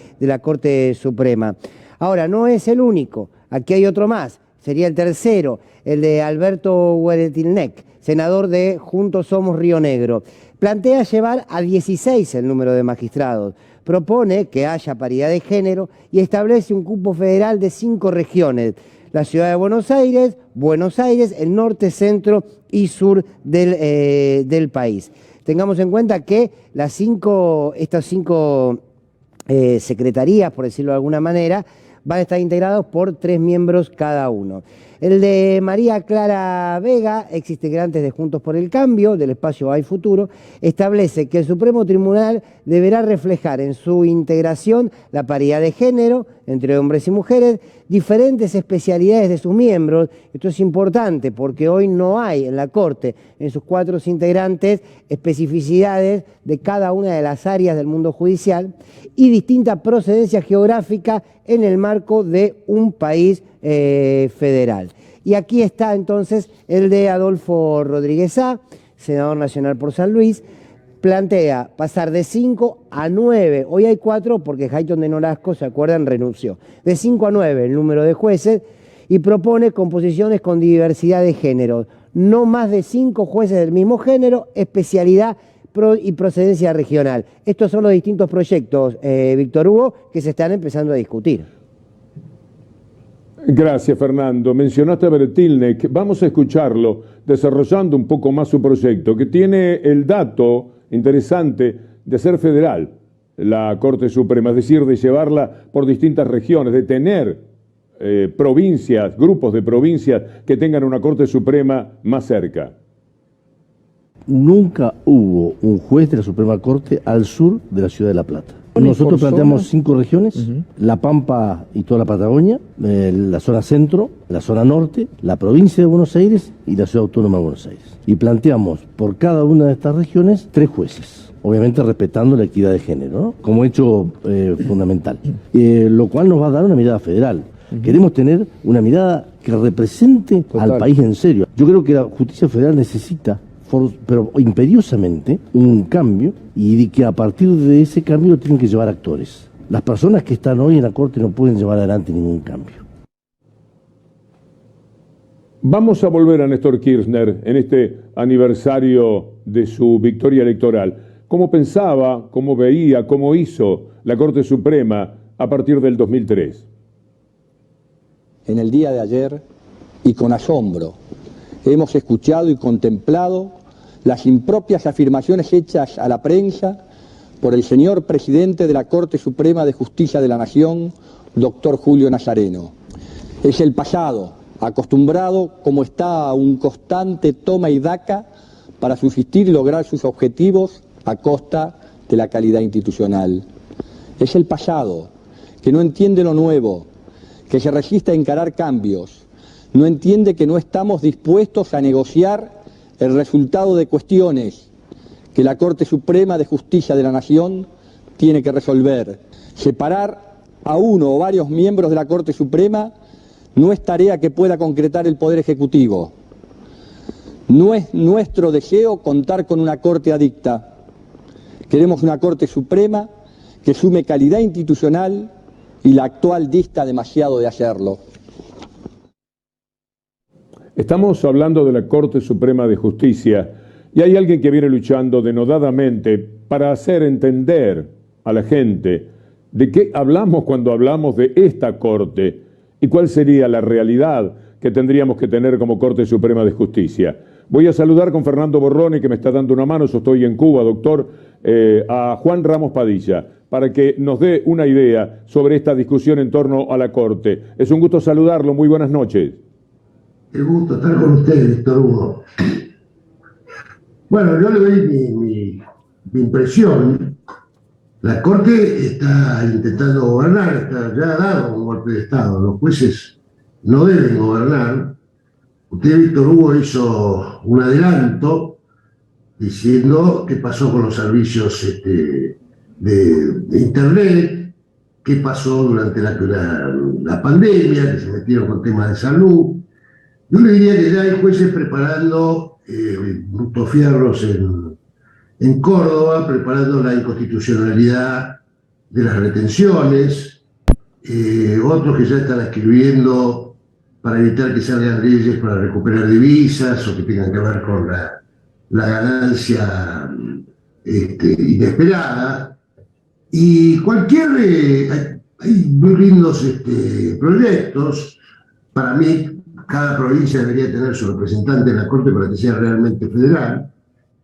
Speaker 1: Suprema. Ahora, no es el único. Aquí hay otro más, sería el tercero, el de Alberto Hueretilnec, senador de Juntos Somos Río Negro. Plantea llevar a 16 el número de magistrados, propone que haya paridad de género y establece un cupo federal de 5 regiones. la ciudad de Buenos Aires, el norte, centro y sur del país. Tengamos en cuenta que estas cinco secretarías, por decirlo de alguna manera, van a estar integrados por 3 miembros cada uno. El de María Clara Vega, ex integrante de Juntos por el Cambio, del espacio Hay Futuro, establece que el Supremo Tribunal deberá reflejar en su integración la paridad de género entre hombres y mujeres, diferentes especialidades de sus miembros. Esto es importante porque hoy no hay en la Corte, en sus 4 integrantes, especificidades de cada una de las áreas del mundo judicial y distinta procedencia geográfica en el marco de un país federal. Y aquí está entonces el de Adolfo Rodríguez A., senador nacional por San Luis, plantea pasar de 5 a 9, hoy hay 4 porque Hayton de Nolasco, ¿se acuerdan?, renunció, de 5 a 9 el número de jueces y propone composiciones con diversidad de género, no más de 5 jueces del mismo género, especialidad y procedencia regional. Estos son los distintos proyectos, Víctor Hugo, que se están empezando a discutir.
Speaker 8: Gracias, Fernando. Mencionaste a Bretilnik. Vamos a escucharlo desarrollando un poco más su proyecto, que tiene el dato interesante de ser federal, la Corte Suprema, es decir, de llevarla por distintas regiones, de tener provincias, grupos de provincias que tengan una Corte Suprema más cerca.
Speaker 17: Nunca hubo un juez de la Suprema Corte al sur de la ciudad de La Plata. Nosotros planteamos 5 regiones, La Pampa y toda la Patagonia, la zona centro, la zona norte, la provincia de Buenos Aires y la ciudad autónoma de Buenos Aires. Y planteamos por cada una de estas regiones 3 jueces, obviamente respetando la equidad de género, ¿no?, como hecho fundamental, lo cual nos va a dar una mirada federal. Queremos tener una mirada que represente al país en serio. Yo creo que la justicia federal necesita, pero imperiosamente, un cambio, y que a partir de ese cambio lo tienen que llevar actores. Las personas que están hoy en la Corte no pueden llevar adelante ningún cambio.
Speaker 8: Vamos a volver a Néstor Kirchner en este aniversario de su victoria electoral. ¿Cómo pensaba, cómo veía, cómo hizo la Corte Suprema a partir del 2003?
Speaker 19: En el día de ayer, y con asombro, hemos escuchado y contemplado las impropias afirmaciones hechas a la prensa por el señor presidente de la Corte Suprema de Justicia de la Nación, doctor Julio Nazareno. Es el pasado, acostumbrado como está a un constante toma y daca para subsistir y lograr sus objetivos a costa de la calidad institucional. Es el pasado, que no entiende lo nuevo, que se resiste a encarar cambios, no entiende que no estamos dispuestos a negociar el resultado de cuestiones que la Corte Suprema de Justicia de la Nación tiene que resolver. Separar a uno o varios miembros de la Corte Suprema no es tarea que pueda concretar el Poder Ejecutivo. No es nuestro deseo contar con una Corte adicta. Queremos una Corte Suprema que sume calidad institucional y la actual dista demasiado de hacerlo.
Speaker 8: Estamos hablando de la Corte Suprema de Justicia y hay alguien que viene luchando denodadamente para hacer entender a la gente de qué hablamos cuando hablamos de esta Corte y cuál sería la realidad que tendríamos que tener como Corte Suprema de Justicia. Voy a saludar con Fernando Borroni, que me está dando una mano, yo estoy en Cuba, doctor, a Juan Ramos Padilla, para que nos dé una idea sobre esta discusión en torno a la Corte. Es un gusto saludarlo, muy buenas noches.
Speaker 20: Qué gusto estar con usted, Víctor Hugo. Bueno, yo le doy mi impresión. La Corte está intentando gobernar, ya ha dado un golpe de Estado. Los jueces no deben gobernar. Usted, Víctor Hugo, hizo un adelanto diciendo qué pasó con los servicios de Internet, qué pasó durante la pandemia, que se metieron con temas de salud. Yo le diría que ya hay jueces preparando brutofierros en Córdoba, preparando la inconstitucionalidad de las retenciones, otros que ya están escribiendo para evitar que salgan leyes para recuperar divisas o que tengan que ver con la ganancia inesperada. Y hay muy lindos proyectos Para mí, cada provincia debería tener su representante en la Corte para que sea realmente federal,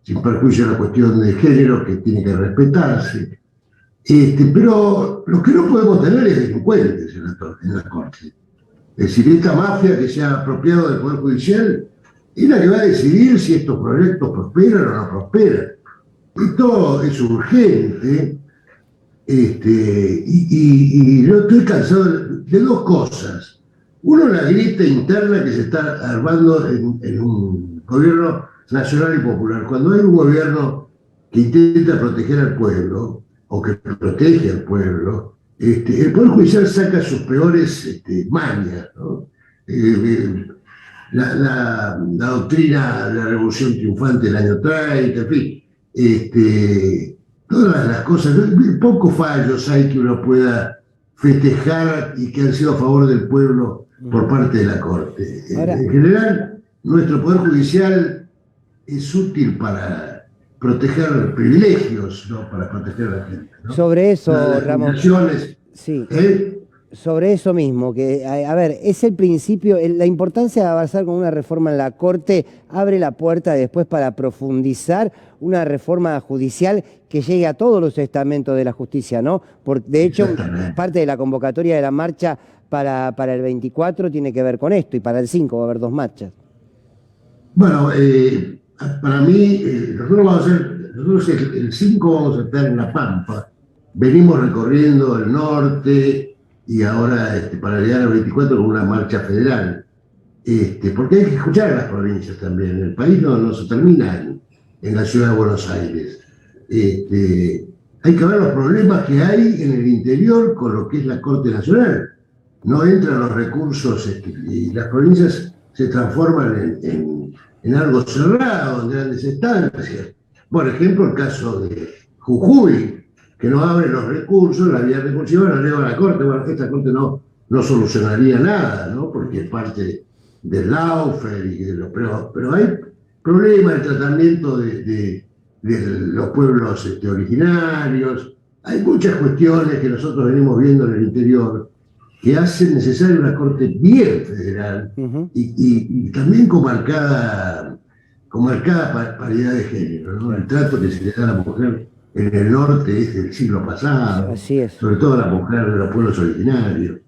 Speaker 20: sin perjuicio de la cuestión de género que tiene que respetarse. Pero lo que no podemos tener es delincuentes en la Corte. Es decir, esta mafia que se ha apropiado del Poder Judicial es la que va a decidir si estos proyectos prosperan o no prosperan. Esto es urgente, y yo estoy cansado de dos cosas. Uno, la grieta interna que se está armando en un gobierno nacional y popular. Cuando hay un gobierno que intenta proteger al pueblo, o que protege al pueblo, el Poder Judicial saca sus peores mañas, ¿no? La doctrina de la Revolución Triunfante del año 30, en fin, todas las cosas, pocos fallos hay que uno pueda festejar y que han sido a favor del pueblo por parte de la Corte. En general, nuestro Poder Judicial es útil para proteger privilegios, no para proteger a la gente, ¿no?
Speaker 1: Sobre eso, Ramón. Sí. Sobre eso mismo, que, a ver, es el principio, la importancia de avanzar con una reforma en la Corte abre la puerta después para profundizar una reforma judicial que llegue a todos los estamentos de la justicia, ¿no? Porque, de hecho, parte de la convocatoria de la marcha para el 24 tiene que ver con esto, y para el 5 va a haber 2 marchas.
Speaker 20: Bueno, para mí, nosotros el 5 vamos a estar en La Pampa, venimos recorriendo el norte, y ahora para llegar al 24 con una marcha federal, porque hay que escuchar a las provincias también. El país no se termina en la ciudad de Buenos Aires. Hay que ver los problemas que hay en el interior con lo que es la Corte Nacional. No entran los recursos, y las provincias se transforman en algo cerrado, en grandes estancias. Por ejemplo, el caso de Jujuy, que no abre los recursos, la vía recursiva la lleva a la Corte. Bueno, esta Corte no solucionaría nada, ¿no? Porque es parte del Lawfare y de pero hay problemas de tratamiento de los pueblos originarios. Hay muchas cuestiones que nosotros venimos viendo en el interior que hacen necesaria una Corte bien federal, y también con marcada paridad de género, ¿no? El trato que se le da a la mujer en el norte es del siglo pasado,
Speaker 1: así es.
Speaker 20: Sobre todo a la mujer de los pueblos originarios.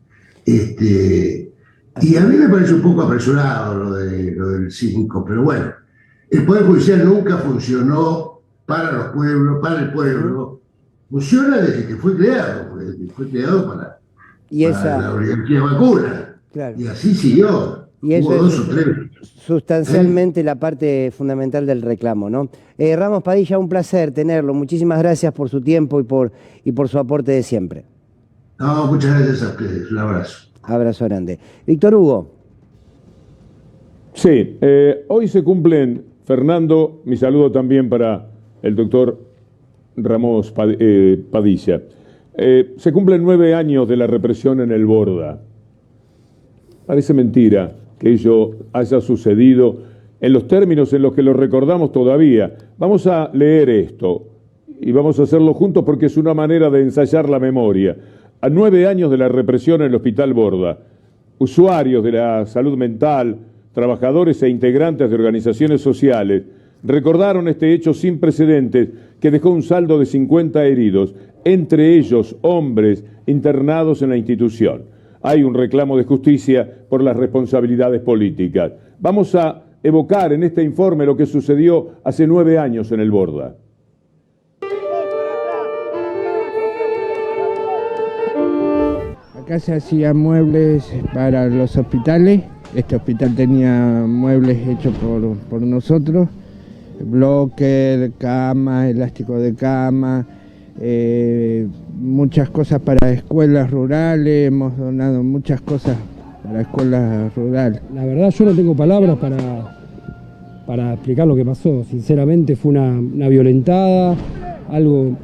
Speaker 20: Y a mí me parece un poco apresurado lo del 5, pero bueno, el Poder Judicial nunca funcionó para los pueblos, para el pueblo. Funciona desde que fue creado para la oligarquía vacuna. Claro. Y así siguió.
Speaker 1: Y eso
Speaker 20: Hubo 2 o 3.
Speaker 1: Sustancialmente la parte fundamental del reclamo, ¿no? Ramos Padilla, un placer tenerlo. Muchísimas gracias por su tiempo y por su aporte de siempre.
Speaker 20: No, muchas gracias a ustedes. Un abrazo.
Speaker 1: Abrazo grande. Víctor Hugo.
Speaker 8: Sí, hoy se cumplen, Fernando, mi saludo también para el doctor Ramos Padilla. Se cumplen 9 años de la represión en el Borda. Parece mentira que ello haya sucedido en los términos en los que lo recordamos todavía. Vamos a leer esto y vamos a hacerlo juntos porque es una manera de ensayar la memoria. A 9 años de la represión en el Hospital Borda, usuarios de la salud mental, trabajadores e integrantes de organizaciones sociales recordaron este hecho sin precedentes que dejó un saldo de 50 heridos, entre ellos hombres internados en la institución. Hay un reclamo de justicia por las responsabilidades políticas. Vamos a evocar en este informe lo que sucedió hace 9 años en el Borda.
Speaker 21: Acá se hacían muebles para los hospitales. Este hospital tenía muebles hechos por nosotros. Bloque, cama, elástico de cama, muchas cosas para escuelas rurales, hemos donado muchas cosas para escuelas rurales.
Speaker 22: La verdad yo no tengo palabras para explicar lo que pasó, sinceramente fue una violentada, algo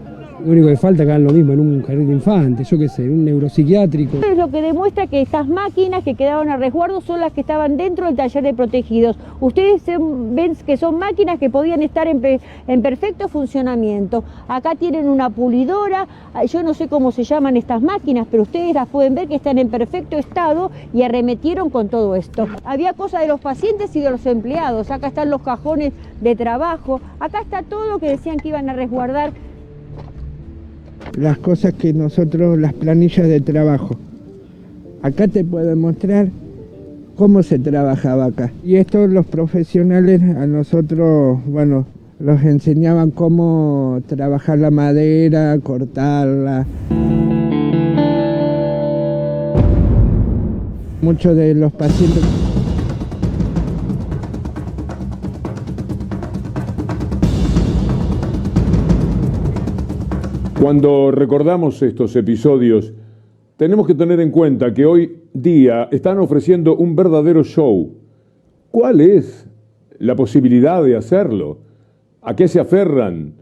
Speaker 21: Lo único que falta es que hagan lo mismo en un jardín de infantes, yo qué sé, un neuropsiquiátrico.
Speaker 3: Es lo que demuestra que estas máquinas que quedaron a resguardo son las que estaban dentro del taller de protegidos. Ustedes ven que son máquinas que podían estar en perfecto funcionamiento. Acá tienen una pulidora, yo no sé cómo se llaman estas máquinas, pero ustedes las pueden ver que están en perfecto estado y arremetieron con todo esto. Había cosas de los pacientes y de los empleados, acá están los cajones de trabajo, acá está todo lo que decían que iban a resguardar.
Speaker 21: Las cosas que nosotros, las planillas de trabajo. Acá te puedo mostrar cómo se trabajaba acá. Y esto los profesionales a nosotros, bueno, los enseñaban cómo trabajar la madera, cortarla. Muchos de los pacientes...
Speaker 8: Cuando recordamos estos episodios, tenemos que tener en cuenta que hoy día están ofreciendo un verdadero show. ¿Cuál es la posibilidad de hacerlo? ¿A qué se aferran?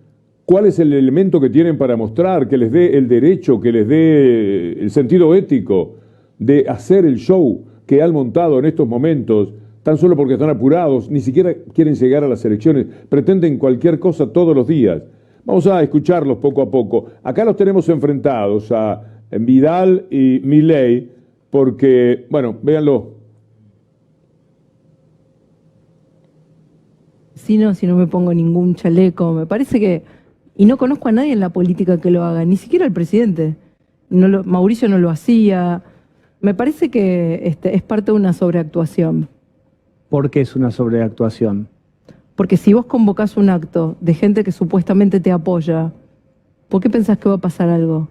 Speaker 8: ¿Cuál es el elemento que tienen para mostrar, que les dé el derecho, que les dé el sentido ético de hacer el show que han montado en estos momentos, tan solo porque están apurados, ni siquiera quieren llegar a las elecciones, pretenden cualquier cosa todos los días? Vamos a escucharlos poco a poco. Acá los tenemos enfrentados a Vidal y Milei, porque, bueno, véanlo.
Speaker 22: Si no me pongo ningún chaleco, me parece que... Y no conozco a nadie en la política que lo haga, ni siquiera el presidente. Mauricio no lo hacía. Me parece que es parte de una sobreactuación.
Speaker 23: ¿Por qué es una sobreactuación?
Speaker 22: Porque si vos convocás un acto de gente que supuestamente te apoya, ¿por qué pensás que va a pasar algo?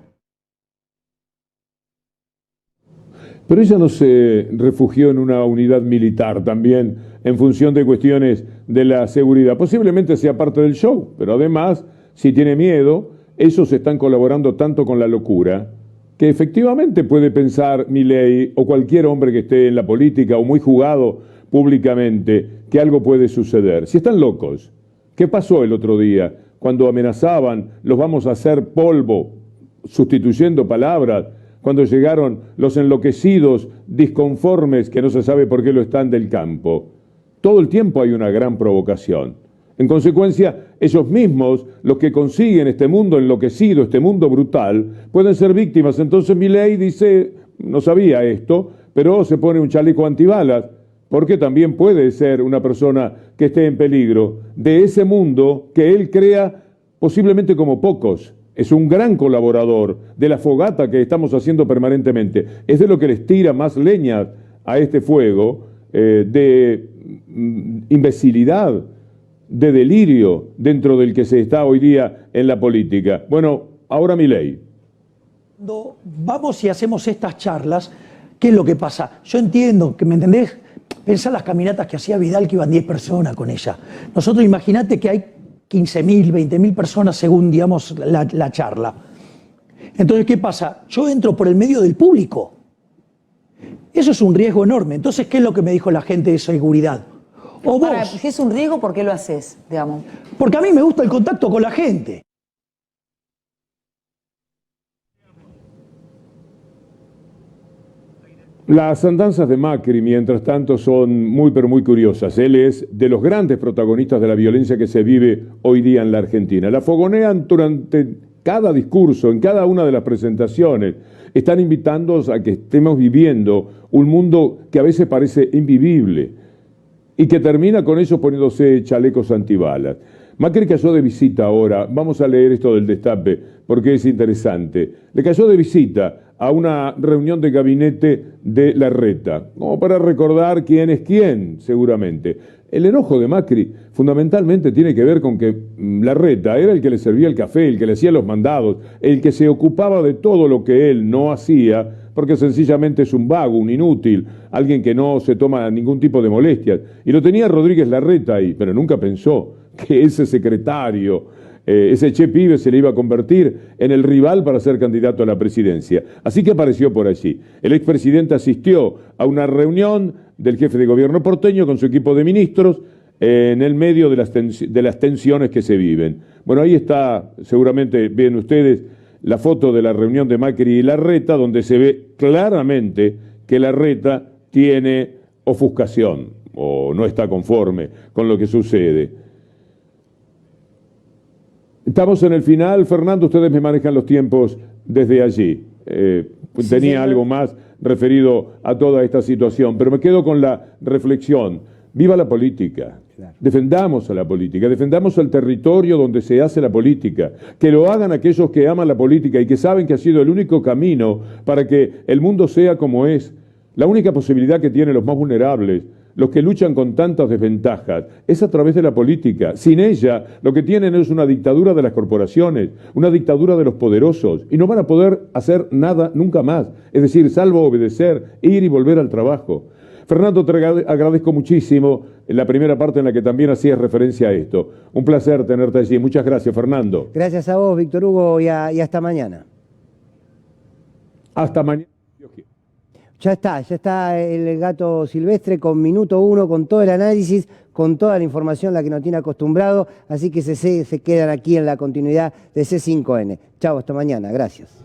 Speaker 8: Pero ella no se refugió en una unidad militar también en función de cuestiones de la seguridad. Posiblemente sea parte del show, pero además, si tiene miedo, ellos están colaborando tanto con la locura que efectivamente puede pensar Milei o cualquier hombre que esté en la política o muy jugado públicamente que algo puede suceder. Si están locos, ¿qué pasó el otro día cuando amenazaban, los vamos a hacer polvo, sustituyendo palabras, cuando llegaron los enloquecidos, disconformes, que no se sabe por qué lo están del campo? Todo el tiempo hay una gran provocación. En consecuencia, ellos mismos, los que consiguen este mundo enloquecido, este mundo brutal, pueden ser víctimas. Entonces Milei dice, no sabía esto, pero se pone un chaleco antibalas, porque también puede ser una persona que esté en peligro de ese mundo que él crea posiblemente como pocos. Es un gran colaborador de la fogata que estamos haciendo permanentemente. Es de lo que les tira más leña a este fuego de imbecilidad, de delirio dentro del que se está hoy día en la política. Bueno, ahora Milei.
Speaker 24: Cuando vamos y hacemos estas charlas, ¿qué es lo que pasa? Yo entiendo, que ¿me entendés? Pensá las caminatas que hacía Vidal, que iban 10 personas con ella. Nosotros imagínate que hay 15.000, 20.000 personas según, digamos, la charla. Entonces, ¿qué pasa? Yo entro por el medio del público. Eso es un riesgo enorme. Entonces, ¿qué es lo que me dijo la gente de seguridad? O vos.
Speaker 25: Si es un riesgo, ¿por qué lo haces, digamos?
Speaker 24: Porque a mí me gusta el contacto con la gente.
Speaker 8: Las andanzas de Macri, mientras tanto, son muy pero muy curiosas. Él es de los grandes protagonistas de la violencia que se vive hoy día en la Argentina. La fogonean durante cada discurso, en cada una de las presentaciones. Están invitándonos a que estemos viviendo un mundo que a veces parece invivible y que termina con ellos poniéndose chalecos antibalas. Macri cayó de visita ahora, vamos a leer esto del Destape porque es interesante. Le cayó de visita a una reunión de gabinete de Larreta, como para recordar quién es quién, seguramente. El enojo de Macri fundamentalmente tiene que ver con que Larreta era el que le servía el café, el que le hacía los mandados, el que se ocupaba de todo lo que él no hacía, porque sencillamente es un vago, un inútil, alguien que no se toma ningún tipo de molestias. Y lo tenía Rodríguez Larreta ahí, pero nunca pensó que ese secretario, ese Che Pibe, se le iba a convertir en el rival para ser candidato a la presidencia. Así que apareció por allí. El expresidente asistió a una reunión del jefe de gobierno porteño con su equipo de ministros en el medio de las tensiones que se viven. Bueno, ahí está, seguramente ven ustedes, la foto de la reunión de Macri y Larreta, donde se ve claramente que Larreta tiene ofuscación o no está conforme con lo que sucede. Estamos en el final. Fernando, ustedes me manejan los tiempos desde allí. Tenía algo más referido a toda esta situación, pero me quedo con la reflexión. Viva la política. Claro. Defendamos a la política, defendamos el territorio donde se hace la política, que lo hagan aquellos que aman la política y que saben que ha sido el único camino para que el mundo sea como es. La única posibilidad que tienen los más vulnerables, los que luchan con tantas desventajas, es a través de la política. Sin ella, lo que tienen es una dictadura de las corporaciones, una dictadura de los poderosos, y no van a poder hacer nada nunca más. Es decir, salvo obedecer, ir y volver al trabajo. Fernando, te agradezco muchísimo en la primera parte en la que también hacías referencia a esto. Un placer tenerte allí. Muchas gracias, Fernando.
Speaker 1: Gracias a vos, Víctor Hugo, y hasta mañana.
Speaker 8: Hasta mañana.
Speaker 1: Ya está el gato silvestre con minuto 1, con todo el análisis, con toda la información la que nos tiene acostumbrado, así que se quedan aquí en la continuidad de C5N. Chau, hasta mañana, gracias.